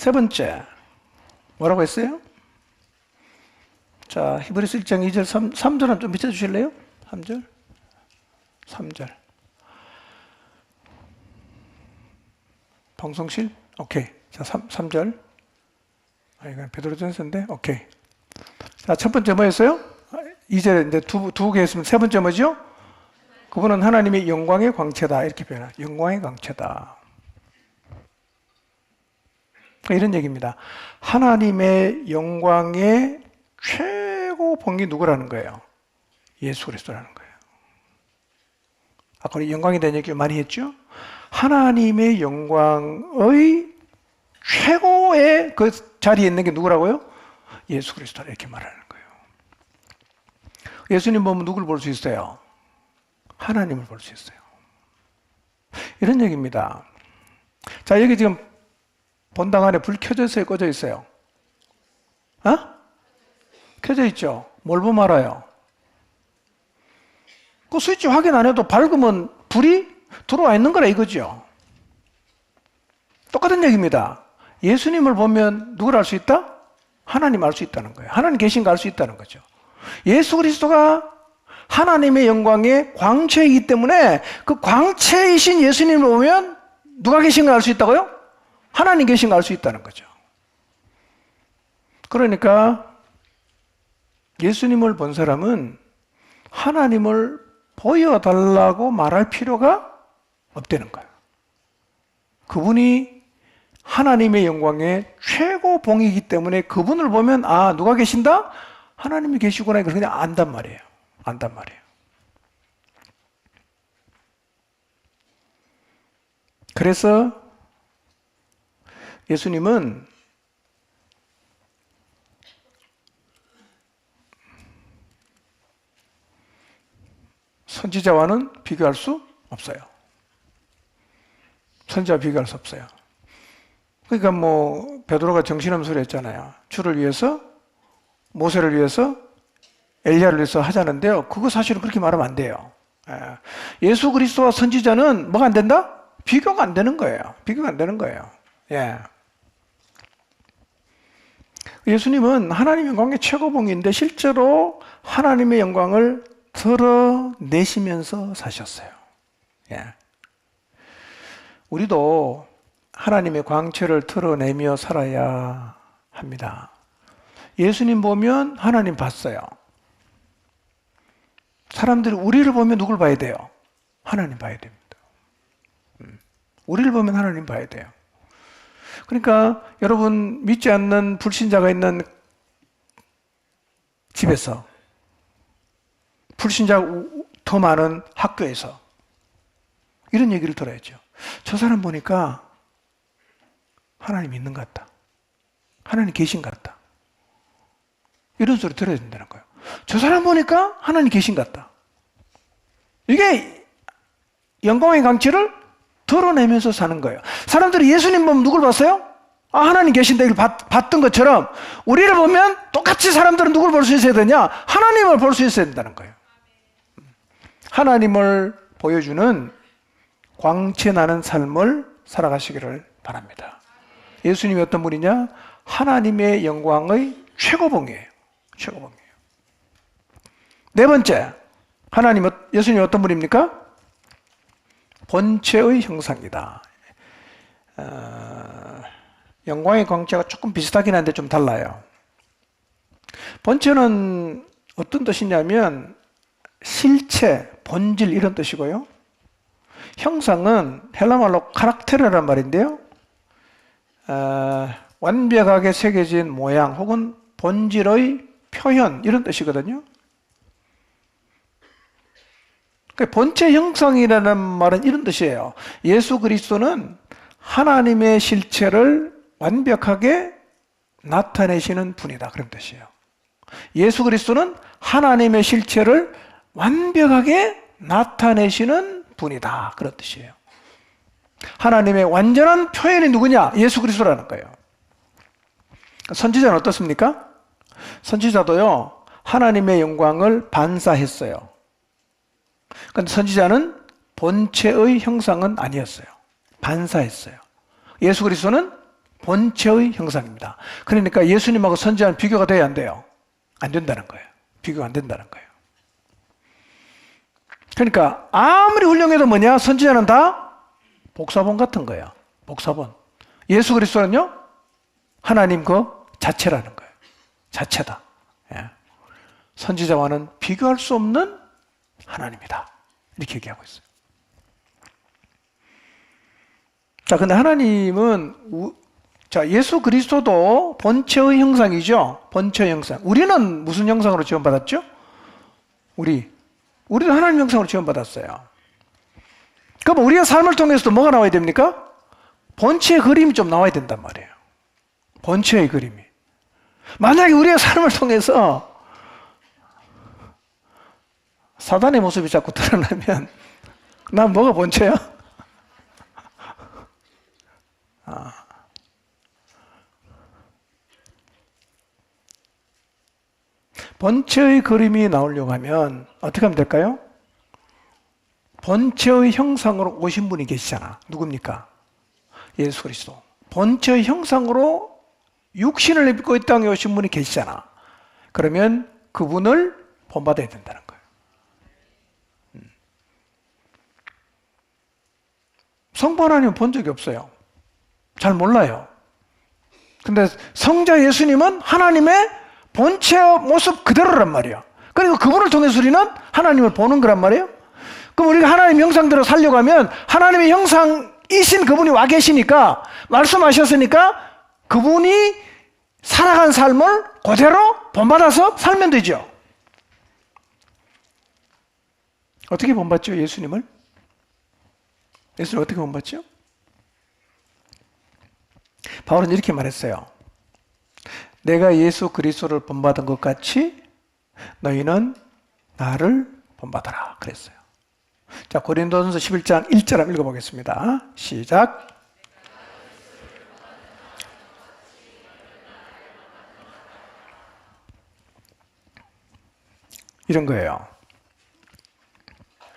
세 번째, 뭐라고 했어요? 자, 히브리서 1장 2절, 3절은 좀 비춰주실래요? 3절. 3절. 방송실? 오케이. 자, 3절. 아, 이건 베드로전서인데? 오케이. 자, 첫 번째 뭐였어요? 2절에 이제 두 개 했으면 세 번째 뭐죠? 그분은 하나님의 영광의 광채다. 이렇게 표현해요. 영광의 광채다. 이런 얘기입니다. 하나님의 영광의 최고 본이 누구라는 거예요? 예수 그리스도라는 거예요. 아까 우리 영광에 대한 얘기 많이 했죠? 하나님의 영광의 최고의 그 자리에 있는 게 누구라고요? 예수 그리스도라 이렇게 말하는 거예요. 예수님 보면 누굴 볼 수 있어요? 하나님을 볼 수 있어요. 이런 얘기입니다. 자, 여기 지금 본당 안에 불 켜져 있어요? 꺼져 있어요? 켜져 있죠? 뭘 보면 알아요? 그 스위치 확인 안 해도 밝으면 불이 들어와 있는 거라 이거죠. 똑같은 얘기입니다. 예수님을 보면 누구를 알 수 있다? 하나님 알 수 있다는 거예요. 하나님 계신 거 알 수 있다는 거죠. 예수 그리스도가 하나님의 영광의 광채이기 때문에 그 광채이신 예수님을 보면 누가 계신 걸 알 수 있다고요? 하나님 계신 걸 알 수 있다는 거죠. 그러니까 예수님을 본 사람은 하나님을 보여달라고 말할 필요가 없다는 거예요. 그분이 하나님의 영광의 최고봉이기 때문에 그분을 보면 아, 누가 계신다? 하나님이 계시구나. 이걸 그냥 안단 말이에요. 안단 말이에요. 그래서 예수님은 선지자와는 비교할 수 없어요. 선지자와 비교할 수 없어요. 그러니까 뭐 베드로가 정신없는 소리 했잖아요. 주를 위해서, 모세를 위해서, 엘리야를 위해서 하자는데요. 그거 사실은 그렇게 말하면 안 돼요. 예수 그리스도와 선지자는 뭐가 안 된다? 비교가 안 되는 거예요. 비교가 안 되는 거예요. 예. 예수님은 하나님의 영광의 최고봉인데 실제로 하나님의 영광을 드러내시면서 사셨어요. 예. 우리도 하나님의 광채를 드러내며 살아야 합니다. 예수님 보면 하나님 봤어요. 사람들이 우리를 보면 누굴 봐야 돼요? 하나님 봐야 됩니다. 우리를 보면 하나님 봐야 돼요. 그러니까 여러분 믿지 않는 불신자가 있는 집에서, 불신자가 더 많은 학교에서 이런 얘기를 들어야죠. 저 사람 보니까 하나님 있는 것 같다. 하나님 계신 것 같다. 이런 소리 들어야 된다는 거예요. 저 사람 보니까 하나님 계신 것 같다. 이게 영광의 강치를 드러내면서 사는 거예요. 사람들이 예수님 보면 누굴 봤어요? 아, 하나님 계신다 이걸 봤던 것처럼 우리를 보면 똑같이 사람들은 누굴 볼 수 있어야 되냐? 하나님을 볼 수 있어야 된다는 거예요. 하나님을 보여주는 광채 나는 삶을 살아가시기를 바랍니다. 예수님이 어떤 분이냐? 하나님의 영광의 최고봉이에요. 최고봉이에요. 네 번째, 예수님이 어떤 분입니까? 본체의 형상이다. 영광의 광채가 조금 비슷하긴 한데 좀 달라요. 본체는 어떤 뜻이냐면 실체, 본질 이런 뜻이고요. 형상은 헬라말로 카락테르란 말인데요. 완벽하게 새겨진 모양 혹은 본질의 표현 이런 뜻이거든요. 본체 형상이라는 말은 이런 뜻이에요. 예수 그리스도는 하나님의 실체를 완벽하게 나타내시는 분이다. 그런 뜻이에요. 예수 그리스도는 하나님의 실체를 완벽하게 나타내시는 분이다. 그런 뜻이에요. 하나님의 완전한 표현이 누구냐? 예수 그리스도라는 거예요. 선지자는 어떻습니까? 선지자도요, 하나님의 영광을 반사했어요. 그런데 선지자는 본체의 형상은 아니었어요. 반사했어요. 예수 그리스도는 본체의 형상입니다. 그러니까 예수님하고 선지자는 비교가 돼야 안 돼요? 안 된다는 거예요. 비교가 안 된다는 거예요. 그러니까 아무리 훌륭해도 뭐냐? 선지자는 다 복사본 같은 거예요. 복사본. 예수 그리스도는요? 하나님 그 자체라는 거예요. 자체다. 예. 선지자와는 비교할 수 없는 하나님이다. 이렇게 얘기하고 있어요. 자, 근데 하나님은 자, 예수 그리스도도 본체의 형상이죠. 본체의 형상. 우리는 무슨 형상으로 지원받았죠? 우리도 하나님 형상으로 지원받았어요. 그럼 우리의 삶을 통해서도 뭐가 나와야 됩니까? 본체의 그림이 좀 나와야 된단 말이에요. 본체의 그림이. 만약에 우리의 삶을 통해서 사단의 모습이 자꾸 드러나면 난 뭐가 본체야? 본체의 그림이 나오려고 하면 어떻게 하면 될까요? 본체의 형상으로 오신 분이 계시잖아. 누굽니까? 예수 그리스도. 본체의 형상으로 육신을 입고 이 땅에 오신 분이 계시잖아. 그러면 그분을 본받아야 된다는 거예요. 성부 하나님은 본 적이 없어요. 잘 몰라요. 근데 성자 예수님은 하나님의 본체 모습 그대로란 말이에요. 그리고 그분을 통해서 우리는 하나님을 보는 거란 말이에요. 그럼 우리가 하나님 형상대로 살려고 하면 하나님의 형상이신 그분이 와 계시니까 말씀하셨으니까 그분이 살아간 삶을 그대로 본받아서 살면 되죠. 어떻게 본받죠? 예수님을? 예수를 어떻게 본받죠? 바울은 이렇게 말했어요. 내가 예수 그리스도를 본받은 것 같이 너희는 나를 본받아라 그랬어요. 자, 고린도전서 11장 1절 한번 읽어보겠습니다. 시작. 이런 거예요.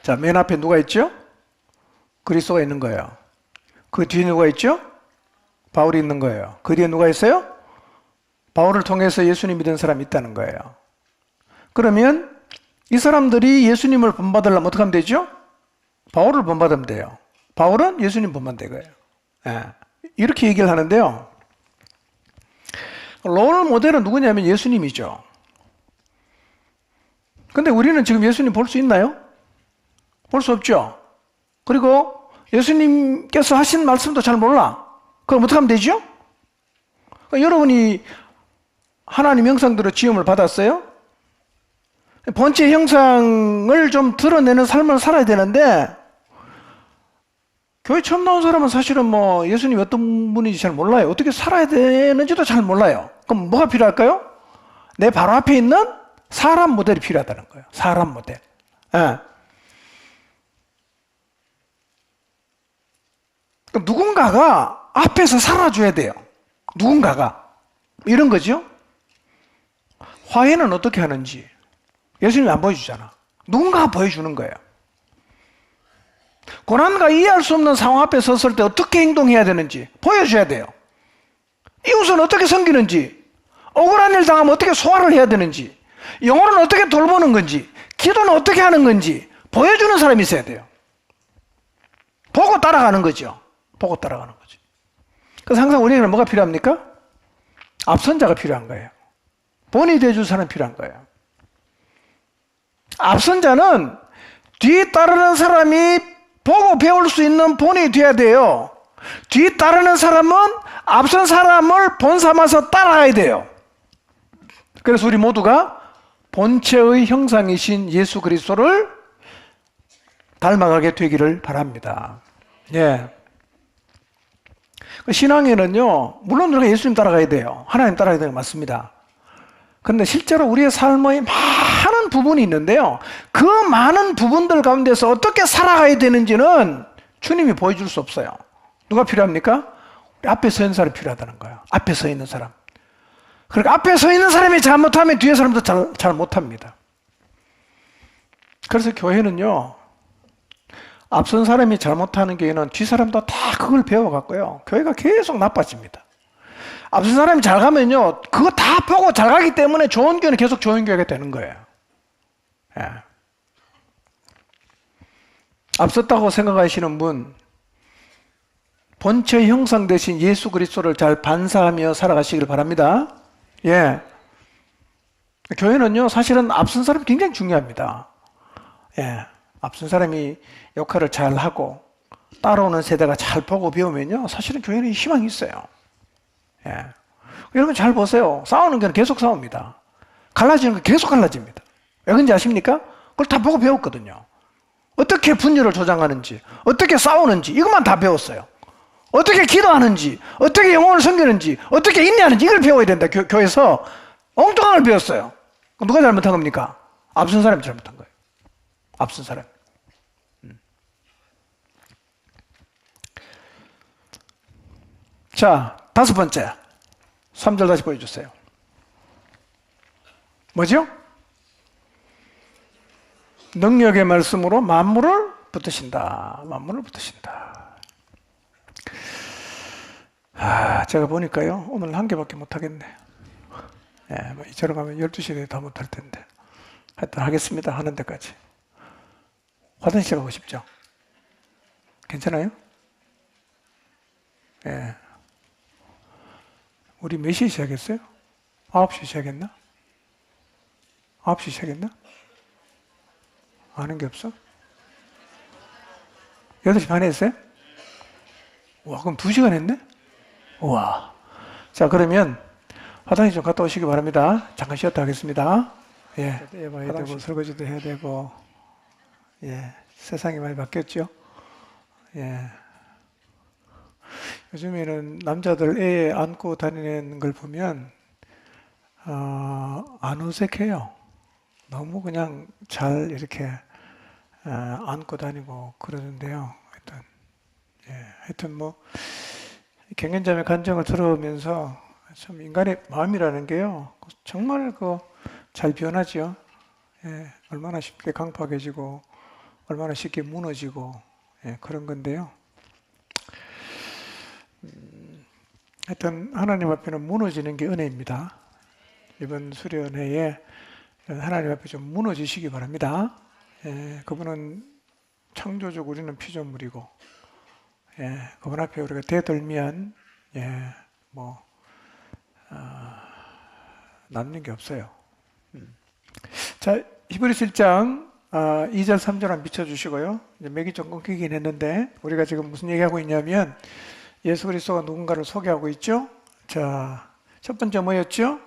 자, 맨 앞에 누가 있죠? 그리스도가 있는 거예요. 그 뒤에 누가 있죠? 바울이 있는 거예요. 그 뒤에 누가 있어요? 바울을 통해서 예수님 믿은 사람이 있다는 거예요. 그러면 이 사람들이 예수님을 본받으려면 어떻게 하면 되죠? 바울을 본받으면 돼요. 바울은 예수님 본받으면 되고요. 예. 이렇게 얘기를 하는데요. 롤 모델은 누구냐면 예수님이죠. 근데 우리는 지금 예수님 볼 수 있나요? 볼 수 없죠. 그리고 예수님께서 하신 말씀도 잘 몰라. 그럼 어떻게 하면 되죠? 여러분이 하나님 형상대로 지음을 받았어요? 본체 형상을 좀 드러내는 삶을 살아야 되는데 교회 처음 나온 사람은 사실은 뭐 예수님이 어떤 분인지 잘 몰라요. 어떻게 살아야 되는지도 잘 몰라요. 그럼 뭐가 필요할까요? 내 바로 앞에 있는 사람 모델이 필요하다는 거예요. 사람 모델. 예. 그럼 누군가가 앞에서 살아줘야 돼요. 누군가가. 이런 거죠. 화해는 어떻게 하는지 예수님이 안 보여주잖아. 누군가가 보여주는 거예요. 고난과 이해할 수 없는 상황 앞에 섰을 때 어떻게 행동해야 되는지 보여줘야 돼요. 이웃은 어떻게 섬기는지, 억울한 일 당하면 어떻게 소화를 해야 되는지, 영혼은 어떻게 돌보는 건지, 기도는 어떻게 하는 건지 보여주는 사람이 있어야 돼요. 보고 따라가는 거죠. 보고 따라가는 거죠. 그래서 항상 우리에게는 뭐가 필요합니까? 앞선자가 필요한 거예요. 본이 되어줄 사람이 필요한 거예요. 앞선자는 뒤 따르는 사람이 보고 배울 수 있는 본이 돼야 돼요. 뒤 따르는 사람은 앞선 사람을 본 삼아서 따라가야 돼요. 그래서 우리 모두가 본체의 형상이신 예수 그리스도를 닮아가게 되기를 바랍니다. 예. 신앙에는요, 물론 우리가 예수님 따라가야 돼요. 하나님 따라가야 되는 거 맞습니다. 그런데 실제로 우리의 삶의 많은 부분이 있는데요. 그 많은 부분들 가운데서 어떻게 살아가야 되는지는 주님이 보여줄 수 없어요. 누가 필요합니까? 우리 앞에 서 있는 사람이 필요하다는 거예요. 앞에 서 있는 사람. 그러니까 앞에 서 있는 사람이 잘못하면 뒤에 사람도 잘 못합니다. 그래서 교회는요, 앞선 사람이 잘못하는 교회는 뒤 사람도 다 그걸 배워갖고요, 교회가 계속 나빠집니다. 앞선 사람이 잘 가면요, 그거 다 보고 잘 가기 때문에 좋은 교회는 계속 좋은 교회가 되는 거예요. 예. 앞섰다고 생각하시는 분, 본체 형상 대신 예수 그리스도를 잘 반사하며 살아가시길 바랍니다. 예. 교회는요, 사실은 앞선 사람이 굉장히 중요합니다. 예. 앞선 사람이 역할을 잘 하고, 따라오는 세대가 잘 보고 배우면요, 사실은 교회는 희망이 있어요. 예. 여러분 잘 보세요. 싸우는 건 계속 싸웁니다. 갈라지는 건 계속 갈라집니다. 왜 그런지 아십니까? 그걸 다 보고 배웠거든요. 어떻게 분열을 조장하는지, 어떻게 싸우는지, 이것만 다 배웠어요. 어떻게 기도하는지, 어떻게 영혼을 섬기는지, 어떻게 인내하는지, 이걸 배워야 된다. 교회에서 엉뚱한 걸 배웠어요. 누가 잘못한 겁니까? 앞선 사람이 잘못한 거예요. 앞선 사람. 자, 다섯 번째. 3절 다시 보여주세요. 뭐죠? 능력의 말씀으로 만물을 붙드신다. 만물을 붙드신다. 제가 보니까요, 오늘 한 개밖에 못하겠네. 예, 뭐 이처럼 가면 12시에 다 못할 텐데. 하여튼 하겠습니다. 하는 데까지. 화장실 가고 싶죠? 괜찮아요? 예. 우리 몇 시에 시작했어요? 9시 시작했나? 9시 시작했나? 아는 게 없어? 8시 반에 했어요? 와, 그럼 2시간 했네? 우와. 자, 그러면 화장실 좀 갔다 오시기 바랍니다. 잠깐 쉬었다 하겠습니다. 예. 해봐야 되고, 설거지도 해야 되고, 예. 세상이 많이 바뀌었죠? 예. 요즘에는 남자들 애 안고 다니는 걸 보면, 안 어색해요. 너무 그냥 잘 이렇게 안고 다니고 그러는데요. 하여튼 뭐 경연자매 간증을 들어오면서 참 인간의 마음이라는 게요, 정말 잘 변하죠. 예, 얼마나 쉽게 강팍해지고 얼마나 쉽게 무너지고, 예, 그런 건데요. 하여튼 하나님 앞에는 무너지는 게 은혜입니다. 이번 수련회에 하나님 앞에 좀 무너지시기 바랍니다. 예, 그분은 창조적, 우리는 피조물이고, 예, 그분 앞에 우리가 대들면, 예, 남는 게 없어요. 자, 히브리서 1장 2절 3절 한번 비춰주시고요. 이제 맥이 좀 끊기긴 했는데, 우리가 지금 무슨 얘기하고 있냐면 예수 그리스도가 누군가를 소개하고 있죠. 자, 첫 번째 뭐였죠?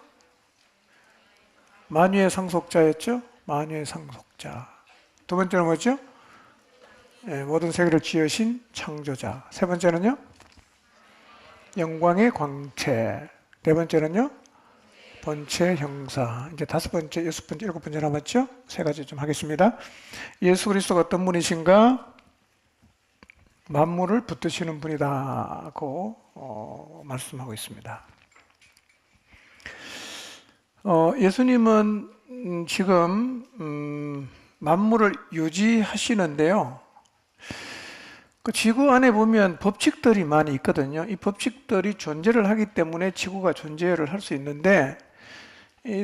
만유의 상속자였죠. 만유의 상속자. 두 번째는 뭐죠? 예, 모든 세계를 지으신 창조자. 세 번째는요? 영광의 광채. 네 번째는요? 본체 형사. 이제 다섯 번째, 여섯 번째, 일곱 번째 남았죠? 세 가지 좀 하겠습니다. 예수 그리스도가 어떤 분이신가? 만물을 붙드시는 분이다고 말씀하고 있습니다. 예수님은 지금 만물을 유지하시는데요. 그 지구 안에 보면 법칙들이 많이 있거든요. 이 법칙들이 존재를 하기 때문에 지구가 존재를 할 수 있는데,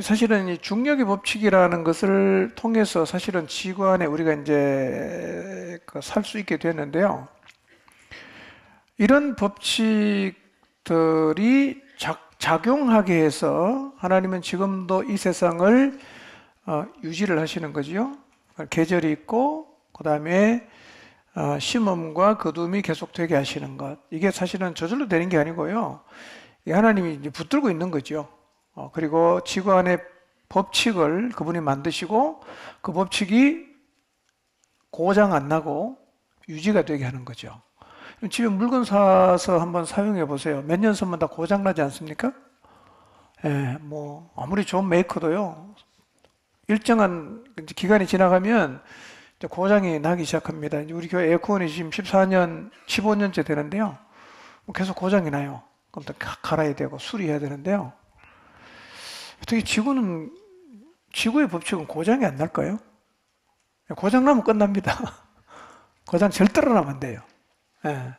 사실은 이 중력의 법칙이라는 것을 통해서 사실은 지구 안에 우리가 이제 살 수 있게 됐는데요. 이런 법칙들이 작용하게 해서 하나님은 지금도 이 세상을 유지를 하시는 거죠. 계절이 있고, 그 다음에 심음과 거둠이 계속되게 하시는 것. 이게 사실은 저절로 되는 게 아니고요. 하나님이 이제 붙들고 있는 거죠. 그리고 지구 안에 법칙을 그분이 만드시고, 그 법칙이 고장 안 나고 유지가 되게 하는 거죠. 집에 물건 사서 한번 사용해 보세요. 몇 년 쓰면 다 고장 나지 않습니까? 예, 뭐 아무리 좋은 메이커도요, 일정한 기간이 지나가면 고장이 나기 시작합니다. 우리 교회 에어컨이 지금 14년, 15년째 되는데요. 계속 고장이 나요. 그럼 또 갈아야 되고 수리해야 되는데요. 어떻게 지구의 법칙은 고장이 안 날까요? 고장 나면 끝납니다. 고장 절대로 나면 안 돼요. 예.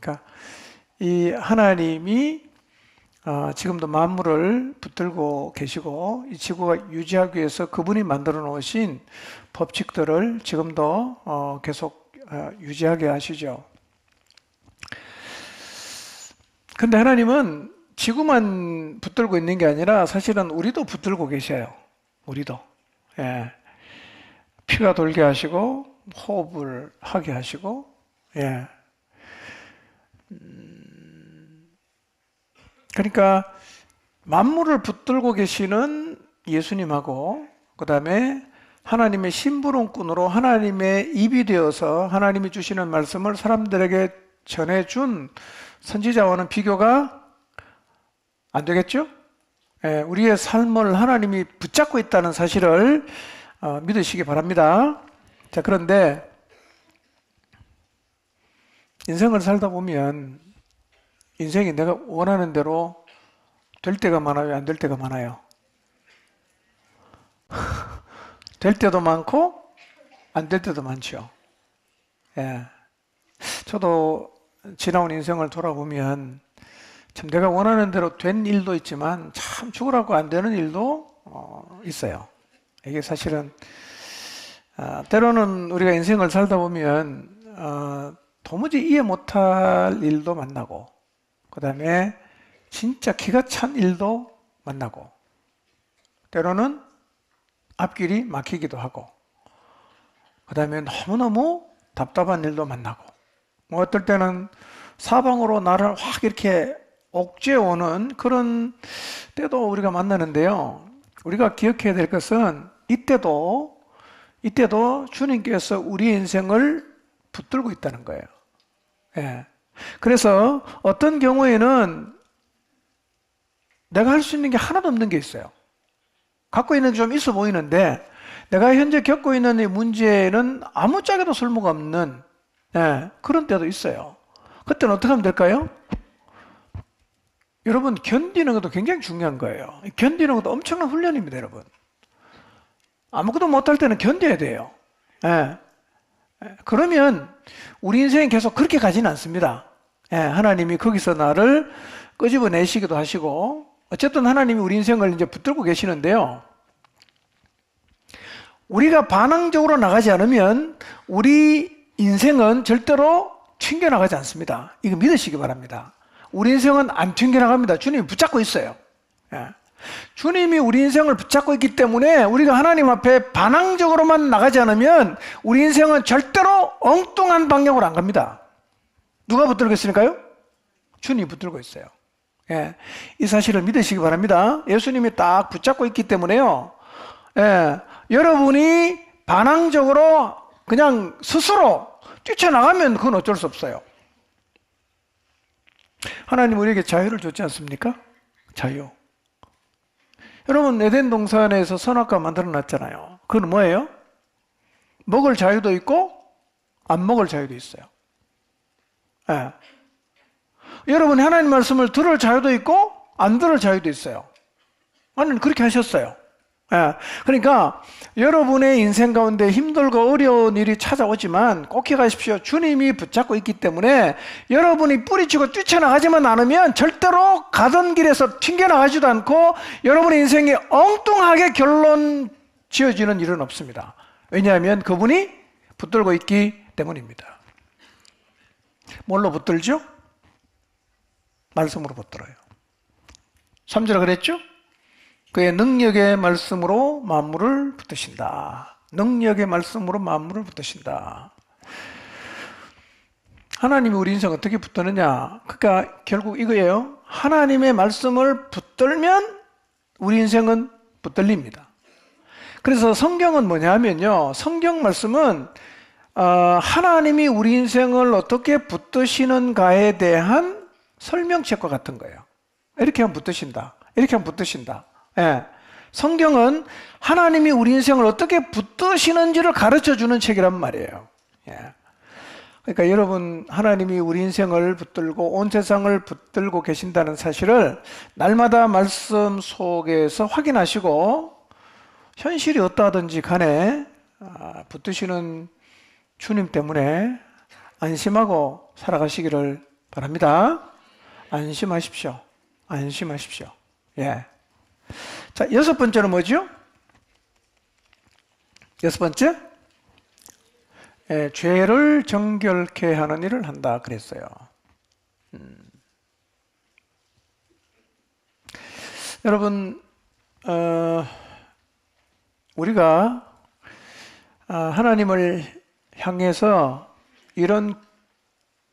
그러니까 이 하나님이 지금도 만물을 붙들고 계시고 이 지구가 유지하기 위해서 그분이 만들어 놓으신 법칙들을 지금도 계속 유지하게 하시죠. 근데 하나님은 지구만 붙들고 있는 게 아니라 사실은 우리도 붙들고 계셔요. 우리도. 예. 피가 돌게 하시고 호흡을 하게 하시고, 예. 그러니까 만물을 붙들고 계시는 예수님하고 그 다음에 하나님의 심부름꾼으로 하나님의 입이 되어서 하나님이 주시는 말씀을 사람들에게 전해준 선지자와는 비교가 안 되겠죠? 예, 우리의 삶을 하나님이 붙잡고 있다는 사실을 믿으시기 바랍니다. 자, 그런데 인생을 살다 보면 인생이 내가 원하는 대로 될 때가 많아요? 안 될 때가 많아요? 될 때도 많고 안 될 때도 많죠. 예. 저도 지나온 인생을 돌아보면 참 내가 원하는 대로 된 일도 있지만 참 죽으라고 안 되는 일도 있어요. 이게 사실은 때로는 우리가 인생을 살다 보면 도무지 이해 못할 일도 만나고 그 다음에 진짜 기가 찬 일도 만나고 때로는 앞길이 막히기도 하고 그 다음에 너무너무 답답한 일도 만나고 뭐 어떨 때는 사방으로 나를 확 이렇게 옥죄어오는 그런 때도 우리가 만나는데요. 우리가 기억해야 될 것은 이때도 주님께서 우리 인생을 붙들고 있다는 거예요. 예. 그래서 어떤 경우에는 내가 할 수 있는 게 하나도 없는 게 있어요. 갖고 있는 게 좀 있어 보이는데 내가 현재 겪고 있는 이 문제는 아무짝에도 쓸모가 없는 그런 때도 있어요. 그때는 어떻게 하면 될까요? 여러분 견디는 것도 굉장히 중요한 거예요. 견디는 것도 엄청난 훈련입니다, 여러분. 아무것도 못할 때는 견뎌야 돼요. 그러면 우리 인생이 계속 그렇게 가지는 않습니다. 하나님이 거기서 나를 끄집어내시기도 하시고 어쨌든 하나님이 우리 인생을 이제 붙들고 계시는데요. 우리가 반항적으로 나가지 않으면 우리 인생은 절대로 튕겨나가지 않습니다. 이거 믿으시기 바랍니다. 우리 인생은 안 튕겨나갑니다. 주님이 붙잡고 있어요. 주님이 우리 인생을 붙잡고 있기 때문에 우리가 하나님 앞에 반항적으로만 나가지 않으면 우리 인생은 절대로 엉뚱한 방향으로 안 갑니다. 누가 붙들고 있으니까요? 주님이 붙들고 있어요. 이 사실을 믿으시기 바랍니다. 예수님이 딱 붙잡고 있기 때문에요. 여러분이 반항적으로 그냥 스스로 뛰쳐나가면 그건 어쩔 수 없어요. 하나님 우리에게 자유를 줬지 않습니까? 자유. 여러분 에덴 동산에서 선악과 만들어 놨잖아요. 그건 뭐예요? 먹을 자유도 있고 안 먹을 자유도 있어요. 여러분이 하나님 말씀을 들을 자유도 있고 안 들을 자유도 있어요. 하나님 그렇게 하셨어요. 그러니까 여러분의 인생 가운데 힘들고 어려운 일이 찾아오지만 꼭 기억하십시오. 주님이 붙잡고 있기 때문에 여러분이 뿌리치고 뛰쳐나가지만 않으면 절대로 가던 길에서 튕겨나가지도 않고 여러분의 인생이 엉뚱하게 결론 지어지는 일은 없습니다. 왜냐하면 그분이 붙들고 있기 때문입니다. 뭘로 붙들죠? 말씀으로 붙들어요. 3절에 그랬죠? 그의 능력의 말씀으로 만물을 붙드신다. 능력의 말씀으로 만물을 붙드신다. 하나님이 우리 인생 어떻게 붙드느냐? 그러니까 결국 이거예요. 하나님의 말씀을 붙들면 우리 인생은 붙들립니다. 그래서 성경은 뭐냐면요. 성경 말씀은 하나님이 우리 인생을 어떻게 붙드시는가에 대한 설명책과 같은 거예요. 이렇게 하면 붙드신다. 이렇게 하면 붙드신다. 성경은 하나님이 우리 인생을 어떻게 붙드시는지를 가르쳐주는 책이란 말이에요. 그러니까 여러분 하나님이 우리 인생을 붙들고 온 세상을 붙들고 계신다는 사실을 날마다 말씀 속에서 확인하시고 현실이 어떠하든지 간에 붙드시는 주님 때문에 안심하고 살아가시기를 바랍니다. 안심하십시오. 안심하십시오. 예. 자, 여섯 번째는 뭐죠? 여섯 번째? 예, 죄를 정결케 하는 일을 한다 그랬어요. 여러분, 우리가 하나님을 향해서 이런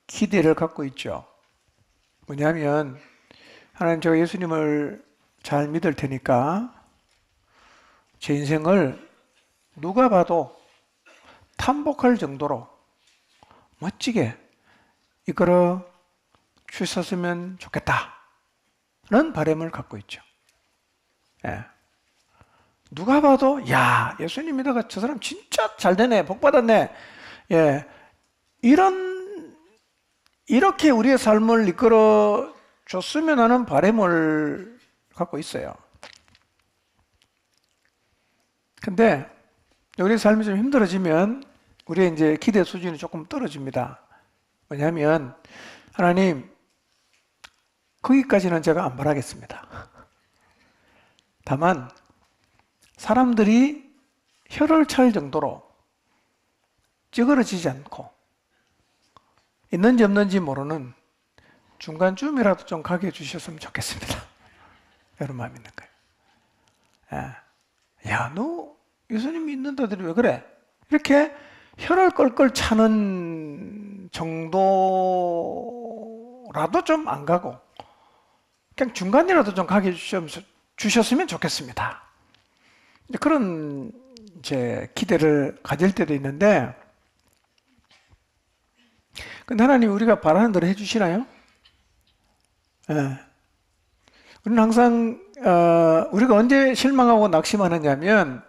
기대를 갖고 있죠. 뭐냐면, 하나님, 제가 예수님을 잘 믿을 테니까 제 인생을 누가 봐도 탐복할 정도로 멋지게 이끌어 주셨으면 좋겠다는 바람을 갖고 있죠. 예. 누가 봐도 야, 예수님 믿어가 저 사람 진짜 잘 되네, 복 받았네. 예. 이렇게 우리의 삶을 이끌어 줬으면 하는 바람을 갖고 있어요. 근데 우리 삶이 좀 힘들어지면 우리의 이제 기대 수준이 조금 떨어집니다. 왜냐하면 하나님, 거기까지는 제가 안 바라겠습니다. 다만 사람들이 혀를 찰 정도로 찌그러지지 않고 있는지 없는지 모르는 중간쯤이라도 좀 가게 해주셨으면 좋겠습니다. 이런 마음이 있는 거예요. 야, 너 예수님 믿는다더니 왜 그래? 이렇게 혀를 껄껄 차는 정도라도 좀 안 가고 그냥 중간이라도 좀 가게 주셨으면 좋겠습니다. 그런 이제 기대를 가질 때도 있는데, 근데 하나님 우리가 바라는 대로 해주시나요? 예. 우리는 항상 우리가 언제 실망하고 낙심하느냐면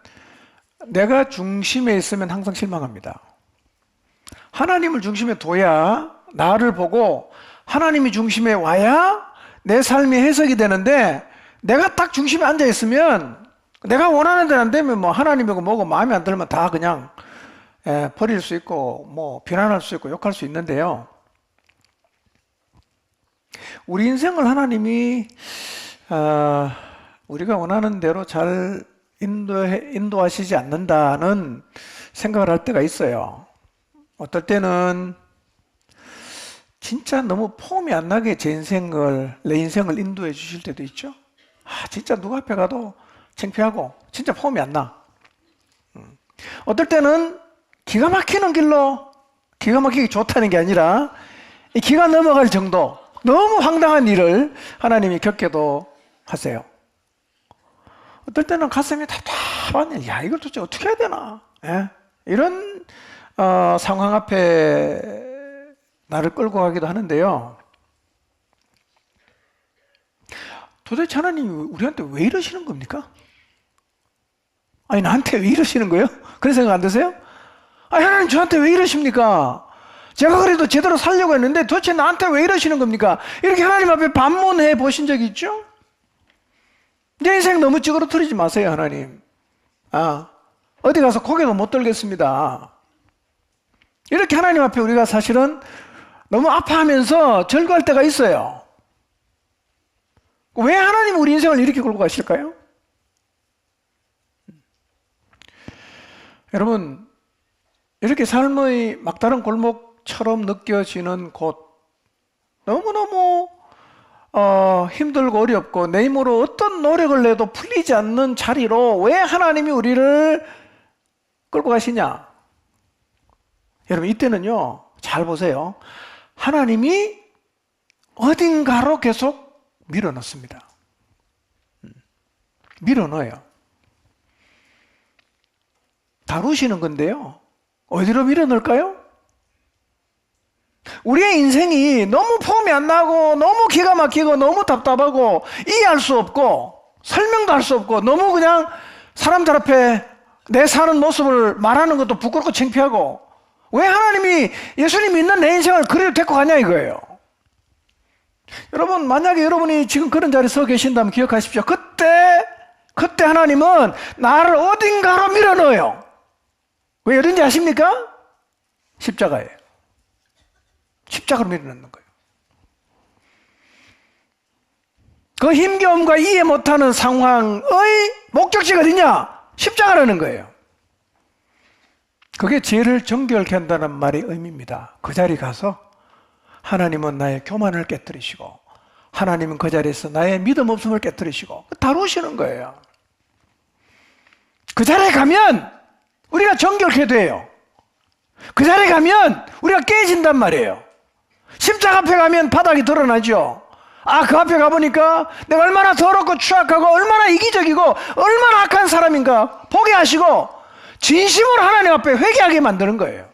내가 중심에 있으면 항상 실망합니다. 하나님을 중심에 둬야 나를 보고 하나님이 중심에 와야 내 삶이 해석이 되는데, 내가 딱 중심에 앉아 있으면 내가 원하는 대로 안 되면 뭐 하나님이고 뭐고 마음에 안 들면 다 그냥 버릴 수 있고 뭐 비난할 수 있고 욕할 수 있는데요. 우리 인생을 하나님이 우리가 원하는 대로 잘 인도하시지 않는다는 생각을 할 때가 있어요. 어떨 때는 진짜 너무 폼이 안 나게 내 인생을 인도해 주실 때도 있죠. 진짜 누구 앞에 가도 창피하고 진짜 폼이 안 나. 어떨 때는 기가 막히는 길로, 기가 막히기 좋다는 게 아니라 이 기가 넘어갈 정도 너무 황당한 일을 하나님이 겪게도 하세요. 어떨 때는 가슴이 답답한 일, 야, 이걸 도대체 어떻게 해야 되나? 예? 이런 상황 앞에 나를 끌고 가기도 하는데요. 도대체 하나님이 우리한테 왜 이러시는 겁니까? 아니, 나한테 왜 이러시는 거예요? 그런 생각 안 드세요? 아니, 하나님 저한테 왜 이러십니까? 제가 그래도 제대로 살려고 했는데 도대체 나한테 왜 이러시는 겁니까? 이렇게 하나님 앞에 반문해 보신 적 있죠? 내 인생 너무 찌그러뜨리지 마세요, 하나님. 어디 가서 고개도 못 들겠습니다. 이렇게 하나님 앞에 우리가 사실은 너무 아파하면서 절구할 때가 있어요. 왜 하나님 우리 인생을 이렇게 끌고 가실까요? 여러분, 이렇게 삶의 막다른 골목처럼 느껴지는 곳, 너무너무 힘들고 어렵고 내 힘으로 어떤 노력을 내도 풀리지 않는 자리로 왜 하나님이 우리를 끌고 가시냐? 여러분, 이때는요, 잘 보세요. 하나님이 어딘가로 계속 밀어넣습니다. 밀어넣어요. 다루시는 건데요. 어디로 밀어넣을까요? 우리의 인생이 너무 폼이 안 나고 너무 기가 막히고 너무 답답하고 이해할 수 없고 설명도 할 수 없고 너무 그냥 사람들 앞에 내 사는 모습을 말하는 것도 부끄럽고 창피하고 왜 하나님이 예수님 믿는 내 인생을 그리로 데리고 가냐 이거예요. 여러분, 만약에 여러분이 지금 그런 자리에 서 계신다면 기억하십시오. 그때 하나님은 나를 어딘가로 밀어넣어요. 왜 이런지 아십니까? 십자가예요. 십자가로 밀어넣는 거예요. 그 힘겨움과 이해 못하는 상황의 목적지가 어디냐? 십자가라는 거예요. 그게 죄를 정결케 한다는 말의 의미입니다. 그 자리 가서 하나님은 나의 교만을 깨뜨리시고 하나님은 그 자리에서 나의 믿음 없음을 깨뜨리시고 다루시는 거예요. 그 자리에 가면 우리가 정결케 돼요. 그 자리에 가면 우리가 깨진단 말이에요. 십자가 앞에 가면 바닥이 드러나죠. 아, 그 앞에 가보니까 내가 얼마나 더럽고 추악하고 얼마나 이기적이고 얼마나 악한 사람인가 보게 하시고 진심으로 하나님 앞에 회개하게 만드는 거예요.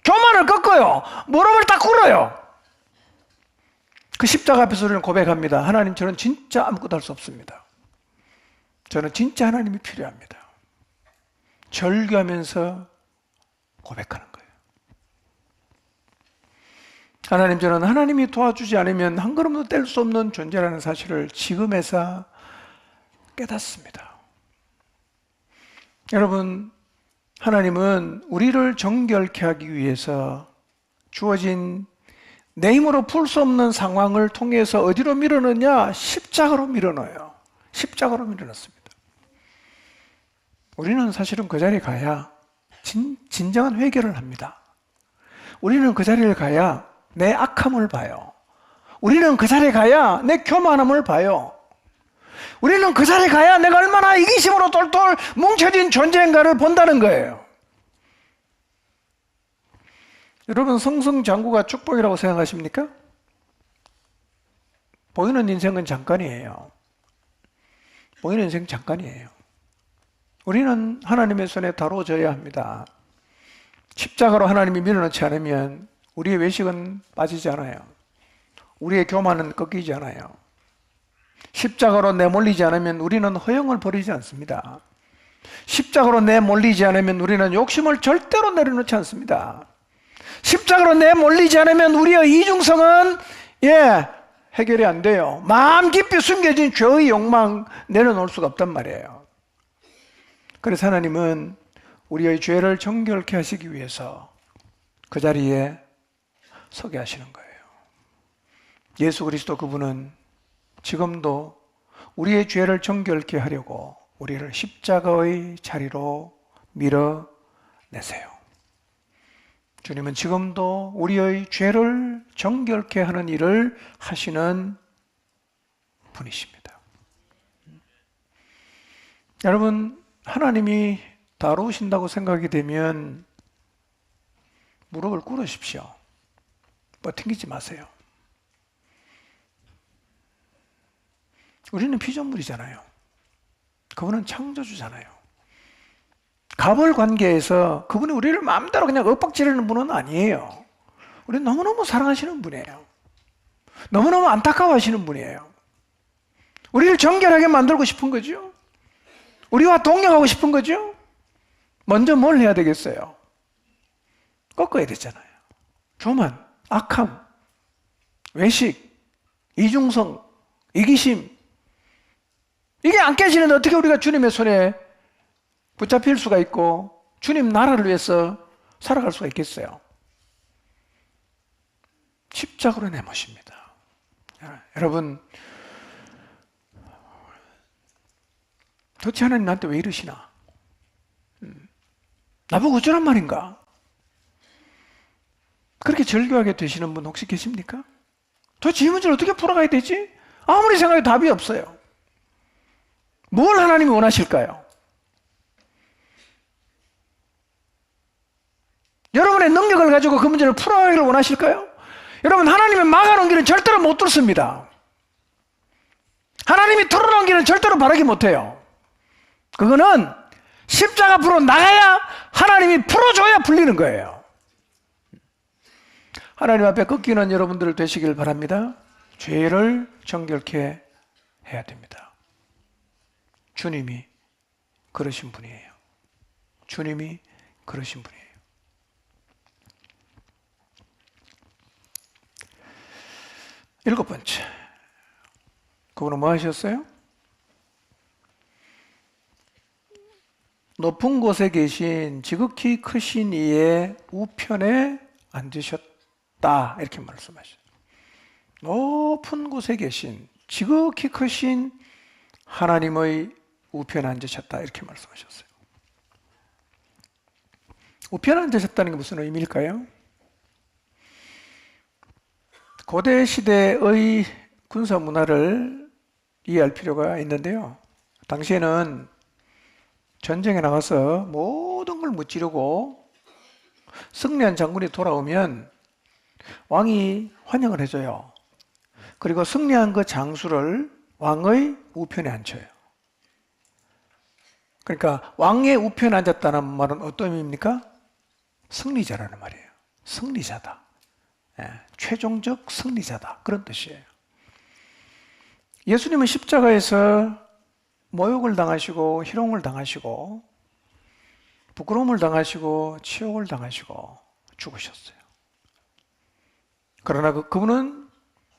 교만을 꺾어요. 무릎을 딱 꿇어요. 그 십자가 앞에서 우리는 고백합니다. 하나님, 저는 진짜 아무것도 할 수 없습니다. 저는 진짜 하나님이 필요합니다. 절규하면서 고백하는 거예요. 하나님, 저는 하나님이 도와주지 않으면 한 걸음도 뗄 수 없는 존재라는 사실을 지금에서 깨닫습니다. 여러분, 하나님은 우리를 정결케 하기 위해서 주어진 내 힘으로 풀 수 없는 상황을 통해서 어디로 밀어넣냐? 십자가로 밀어넣어요. 십자가로 밀어넣습니다. 우리는 사실은 그 자리에 가야 진정한 회개를 합니다. 우리는 그 자리를 가야 내 악함을 봐요. 우리는 그 자리에 가야 내 교만함을 봐요. 우리는 그 자리에 가야 내가 얼마나 이기심으로 똘똘 뭉쳐진 존재인가를 본다는 거예요. 여러분, 승승장구가 축복이라고 생각하십니까? 보이는 인생은 잠깐이에요. 보이는 인생 잠깐이에요. 우리는 하나님의 손에 다뤄져야 합니다. 십자가로 하나님이 밀어넣지 않으면 우리의 외식은 빠지지 않아요. 우리의 교만은 꺾이지 않아요. 십자가로 내몰리지 않으면 우리는 허영을 버리지 않습니다. 십자가로 내몰리지 않으면 우리는 욕심을 절대로 내려놓지 않습니다. 십자가로 내몰리지 않으면 우리의 이중성은 해결이 안 돼요. 마음 깊이 숨겨진 죄의 욕망 내려놓을 수가 없단 말이에요. 그래서 하나님은 우리의 죄를 정결케 하시기 위해서 그 자리에 서게 하시는 거예요. 예수 그리스도 그분은 지금도 우리의 죄를 정결케 하려고 우리를 십자가의 자리로 밀어내세요. 주님은 지금도 우리의 죄를 정결케 하는 일을 하시는 분이십니다. 여러분, 하나님이 다루신다고 생각이 되면 무릎을 꿇으십시오. 튕기지 마세요. 우리는 피조물이잖아요. 그분은 창조주잖아요. 갑을 관계에서 그분이 우리를 마음대로 그냥 윽박지르는 분은 아니에요. 우리는 너무너무 사랑하시는 분이에요. 너무너무 안타까워하시는 분이에요. 우리를 정결하게 만들고 싶은 거죠. 우리와 동행하고 싶은 거죠. 먼저 뭘 해야 되겠어요? 꺾어야 되잖아요. 교만, 악함, 외식, 이중성, 이기심, 이게 안 깨지는데 어떻게 우리가 주님의 손에 붙잡힐 수가 있고 주님 나라를 위해서 살아갈 수가 있겠어요? 십자가로 내모십니다. 여러분, 도대체 하나님 나한테 왜 이러시나? 나보고 어쩌란 말인가? 그렇게 절규하게 되시는 분 혹시 계십니까? 도대체 이 문제를 어떻게 풀어가야 되지? 아무리 생각해도 답이 없어요. 뭘 하나님이 원하실까요? 여러분의 능력을 가지고 그 문제를 풀어가기를 원하실까요? 여러분, 하나님이 막아놓은 길은 절대로 못 뚫습니다. 하나님이 뚫어놓은 길은 절대로 바르게 못해요. 그거는 십자가 앞으로 나가야 하나님이 풀어줘야 풀리는 거예요. 하나님 앞에 꺾이는 여러분들 되시길 바랍니다. 죄를 정결케 해야 됩니다. 주님이 그러신 분이에요. 주님이 그러신 분이에요. 일곱 번째, 그분은 뭐 하셨어요? 높은 곳에 계신 지극히 크신 이의 우편에 앉으셨다, 이렇게 말씀하셨어요. 높은 곳에 계신 지극히 크신 하나님의 우편에 앉으셨다 이렇게 말씀하셨어요. 우편에 앉으셨다는 게 무슨 의미일까요? 고대 시대의 군사 문화를 이해할 필요가 있는데요. 당시에는 전쟁에 나가서 모든 걸 무찌르고 승리한 장군이 돌아오면 왕이 환영을 해줘요. 그리고 승리한 그 장수를 왕의 우편에 앉혀요. 그러니까 왕의 우편에 앉았다는 말은 어떤 의미입니까? 승리자라는 말이에요. 승리자다. 최종적 승리자다. 그런 뜻이에요. 예수님은 십자가에서 모욕을 당하시고 희롱을 당하시고 부끄러움을 당하시고 치욕을 당하시고 죽으셨어요. 그러나 그분은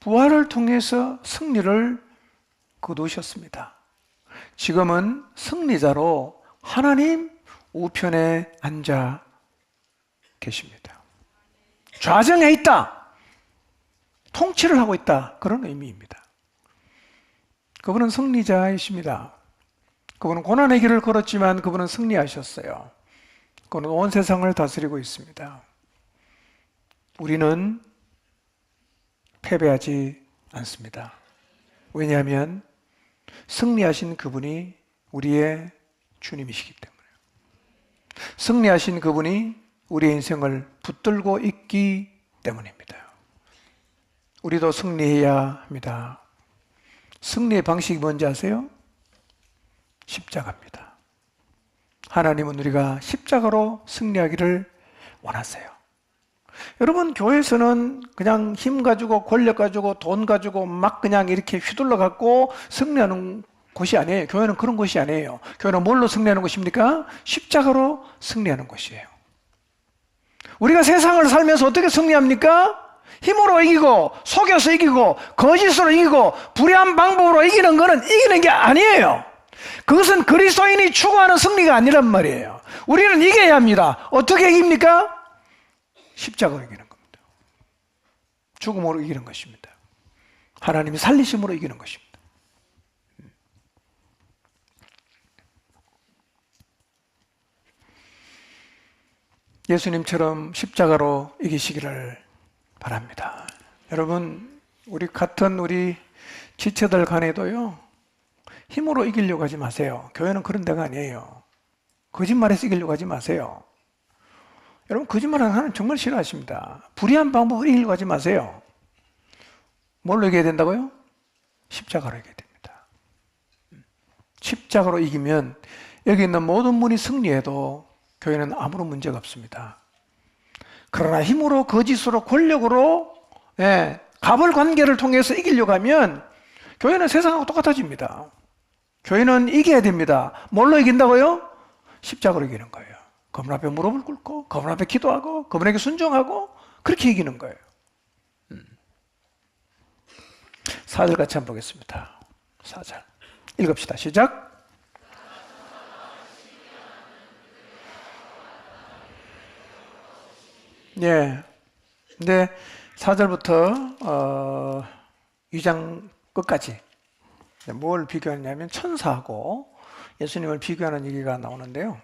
부활을 통해서 승리를 거두셨습니다. 지금은 승리자로 하나님 우편에 앉아 계십니다. 좌정에 있다. 통치를 하고 있다. 그런 의미입니다. 그분은 승리자이십니다. 그분은 고난의 길을 걸었지만 그분은 승리하셨어요. 그분은 온 세상을 다스리고 있습니다. 우리는 패배하지 않습니다. 왜냐하면 승리하신 그분이 우리의 주님이시기 때문에. 승리하신 그분이 우리의 인생을 붙들고 있기 때문입니다. 우리도 승리해야 합니다. 승리의 방식이 뭔지 아세요? 십자가입니다. 하나님은 우리가 십자가로 승리하기를 원하세요. 여러분, 교회에서는 그냥 힘 가지고 권력 가지고 돈 가지고 막 그냥 이렇게 휘둘러 갖고 승리하는 곳이 아니에요. 교회는 그런 곳이 아니에요. 교회는 뭘로 승리하는 곳입니까? 십자가로 승리하는 곳이에요. 우리가 세상을 살면서 어떻게 승리합니까? 힘으로 이기고 속여서 이기고 거짓으로 이기고 불의한 방법으로 이기는 거는 이기는 게 아니에요. 그것은 그리스도인이 추구하는 승리가 아니란 말이에요. 우리는 이겨야 합니다. 어떻게 이깁니까? 십자가로 이기는 겁니다. 죽음으로 이기는 것입니다. 하나님이 살리심으로 이기는 것입니다. 예수님처럼 십자가로 이기시기를 바랍니다. 여러분, 우리 같은 우리 지체들 간에도요, 힘으로 이기려고 하지 마세요. 교회는 그런 데가 아니에요. 거짓말해서 이기려고 하지 마세요. 여러분, 거짓말하는 하나님 정말 싫어하십니다. 불의한 방법으로 이기려고 하지 마세요. 뭘로 이겨야 된다고요? 십자가로 이겨야 됩니다. 십자가로 이기면 여기 있는 모든 분이 승리해도 교회는 아무런 문제가 없습니다. 그러나 힘으로 거짓으로 권력으로 갑을 관계를 통해서 이기려고 하면 교회는 세상하고 똑같아집니다. 교회는 이겨야 됩니다. 뭘로 이긴다고요? 십자가로 이기는 거예요. 그분 앞에 무릎을 꿇고 그분 앞에 기도하고 그분에게 순종하고 그렇게 이기는 거예요. 4절 같이 한번 보겠습니다. 4절 읽읍시다. 시작. 예. 근데 4절부터 2장 끝까지 뭘 비교하냐면 천사하고 예수님을 비교하는 얘기가 나오는데요.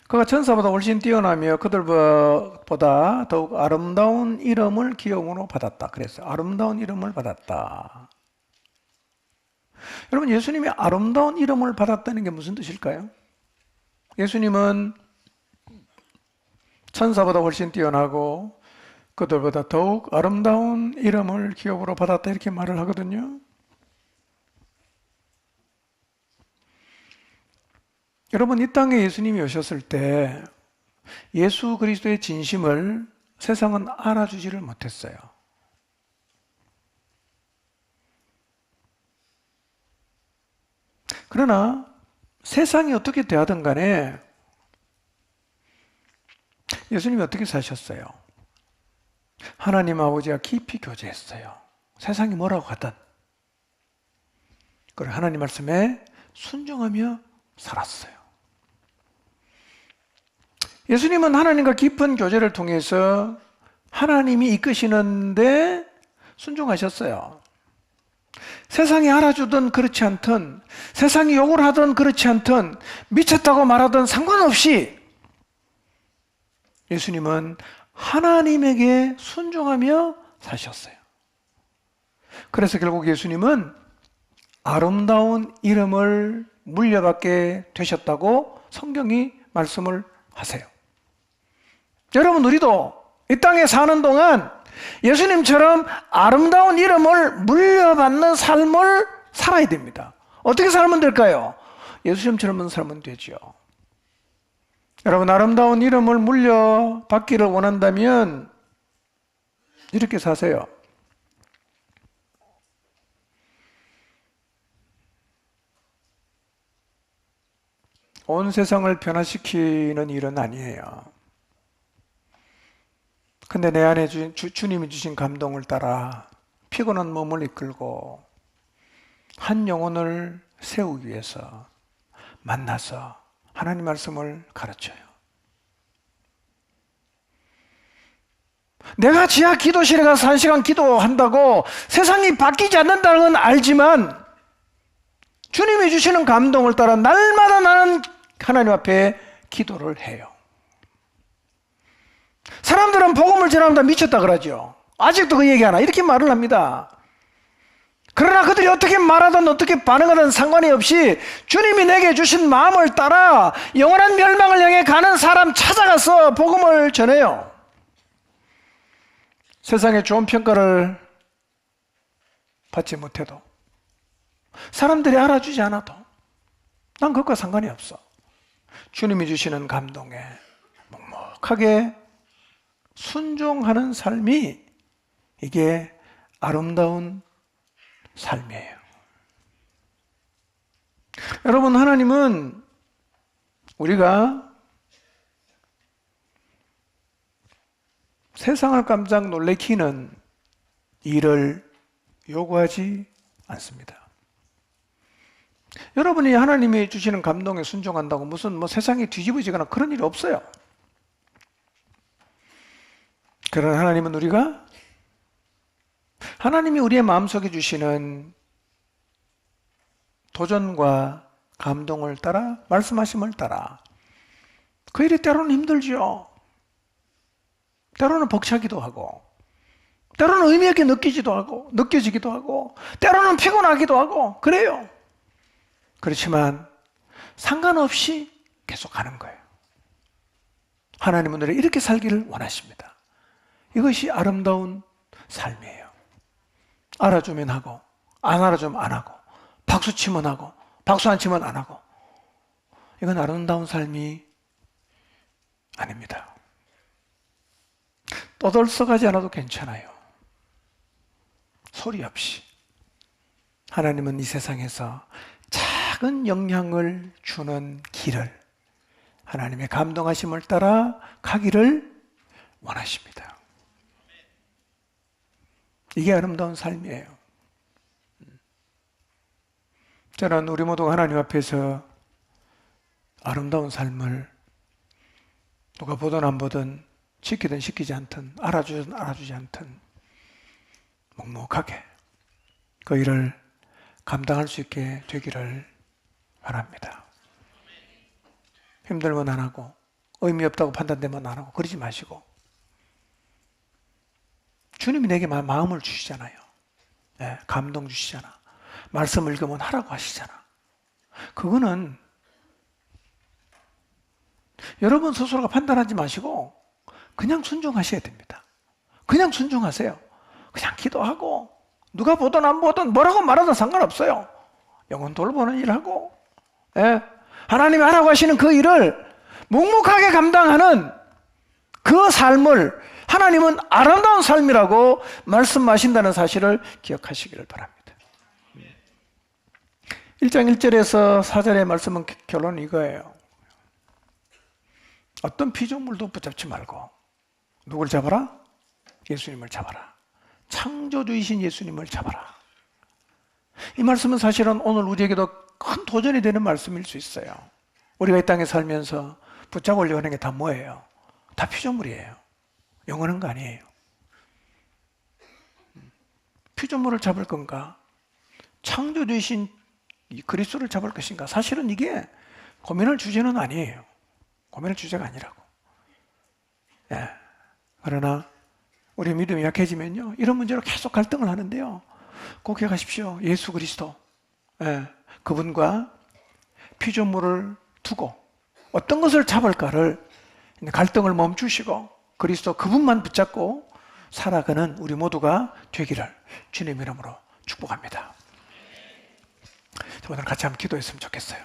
그가 천사보다 훨씬 뛰어나며 그들보다 더욱 아름다운 이름을 기업으로 받았다. 그래서 아름다운 이름을 받았다. 여러분, 예수님이 아름다운 이름을 받았다는 게 무슨 뜻일까요? 예수님은 천사보다 훨씬 뛰어나고 그들보다 더욱 아름다운 이름을 기업으로 받았다 이렇게 말을 하거든요. 여러분, 이 땅에 예수님이 오셨을 때 예수 그리스도의 진심을 세상은 알아주지를 못했어요. 그러나 세상이 어떻게 대하든 간에 예수님이 어떻게 사셨어요? 하나님 아버지와 깊이 교제했어요. 세상이 뭐라고 하든 그리고 하나님 말씀에 순종하며 살았어요. 예수님은 하나님과 깊은 교제를 통해서 하나님이 이끄시는데 순종하셨어요. 세상이 알아주든 그렇지 않든, 세상이 욕을 하든 그렇지 않든, 미쳤다고 말하든 상관없이 예수님은 하나님에게 순종하며 사셨어요. 그래서 결국 예수님은 아름다운 이름을 물려받게 되셨다고 성경이 말씀을 하세요. 여러분, 우리도 이 땅에 사는 동안 예수님처럼 아름다운 이름을 물려받는 삶을 살아야 됩니다. 어떻게 살면 될까요? 예수님처럼 살면 되죠. 여러분, 아름다운 이름을 물려받기를 원한다면 이렇게 사세요. 온 세상을 변화시키는 일은 아니에요. 근데 내 안에 주님이 주신 감동을 따라 피곤한 몸을 이끌고 한 영혼을 세우기 위해서 만나서 하나님 말씀을 가르쳐요. 내가 지하 기도실에 가서 1시간 기도한다고 세상이 바뀌지 않는다는 건 알지만 주님이 주시는 감동을 따라 날마다 나는 하나님 앞에 기도를 해요. 사람들은 복음을 전합니다 미쳤다 그러죠. 아직도 그 얘기하나? 이렇게 말을 합니다. 그러나 그들이 어떻게 말하든 어떻게 반응하든 상관이 없이 주님이 내게 주신 마음을 따라 영원한 멸망을 향해 가는 사람 찾아가서 복음을 전해요. 세상에 좋은 평가를 받지 못해도, 사람들이 알아주지 않아도 난 그것과 상관이 없어. 주님이 주시는 감동에 묵묵하게 순종하는 삶이, 이게 아름다운 삶이에요. 여러분, 하나님은 우리가 세상을 깜짝 놀래키는 일을 요구하지 않습니다. 여러분이 하나님이 주시는 감동에 순종한다고 무슨 세상이 뒤집어지거나 그런 일이 없어요. 그러나 하나님은 하나님이 우리의 마음속에 주시는 도전과 감동을 따라, 말씀하심을 따라, 그 일이 때로는 힘들죠. 때로는 벅차기도 하고, 때로는 의미 있게 느껴지기도 하고, 때로는 피곤하기도 하고, 그래요. 그렇지만 상관없이 계속 가는 거예요. 하나님은 우리가 이렇게 살기를 원하십니다. 이것이 아름다운 삶이에요. 알아주면 하고, 안 알아주면 안 하고, 박수 치면 하고, 박수 안 치면 안 하고, 이건 아름다운 삶이 아닙니다. 떠들썩하지 않아도 괜찮아요. 소리 없이 하나님은 이 세상에서 작은 영향을 주는 길을, 하나님의 감동하심을 따라 가기를 원하십니다. 이게 아름다운 삶이에요. 저는 우리 모두가 하나님 앞에서 아름다운 삶을 누가 보든 안 보든, 시키든 시키지 않든, 알아주든 알아주지 않든 묵묵하게 그 일을 감당할 수 있게 되기를 바랍니다. 힘들면 안 하고, 의미 없다고 판단되면 안 하고, 그러지 마시고, 주님이 내게 마음을 주시잖아요. 네, 감동 주시잖아. 말씀 읽으면 하라고 하시잖아. 그거는 여러분 스스로가 판단하지 마시고 그냥 순종하셔야 됩니다. 그냥 순종하세요. 그냥 기도하고, 누가 보든 안 보든 뭐라고 말하든 상관없어요. 영혼 돌보는 일하고, 예, 하나님이 하라고 하시는 그 일을 묵묵하게 감당하는 그 삶을 하나님은 아름다운 삶이라고 말씀하신다는 사실을 기억하시기를 바랍니다. 1장 1절에서 4절의 말씀은 결론은 이거예요. 어떤 피조물도 붙잡지 말고 누굴 잡아라? 예수님을 잡아라. 창조주이신 예수님을 잡아라. 이 말씀은 사실은 오늘 우리에게도 큰 도전이 되는 말씀일 수 있어요. 우리가 이 땅에 살면서 붙잡으려고 하는 게 다 뭐예요? 다 피조물이에요. 영원한 거 아니에요. 피조물을 잡을 건가? 창조주이신 이 그리스도를 잡을 것인가? 사실은 이게 고민할 주제는 아니에요. 고민할 주제가 아니라고. 예. 그러나 우리 믿음이 약해지면요, 이런 문제로 계속 갈등을 하는데요. 꼭 기억하십시오. 예수 그리스도, 예. 그분과 피조물을 두고 어떤 것을 잡을까를 갈등을 멈추시고 그리스도 그분만 붙잡고 살아가는 우리 모두가 되기를 주님 이름으로 축복합니다. 오늘 같이 한번 기도했으면 좋겠어요.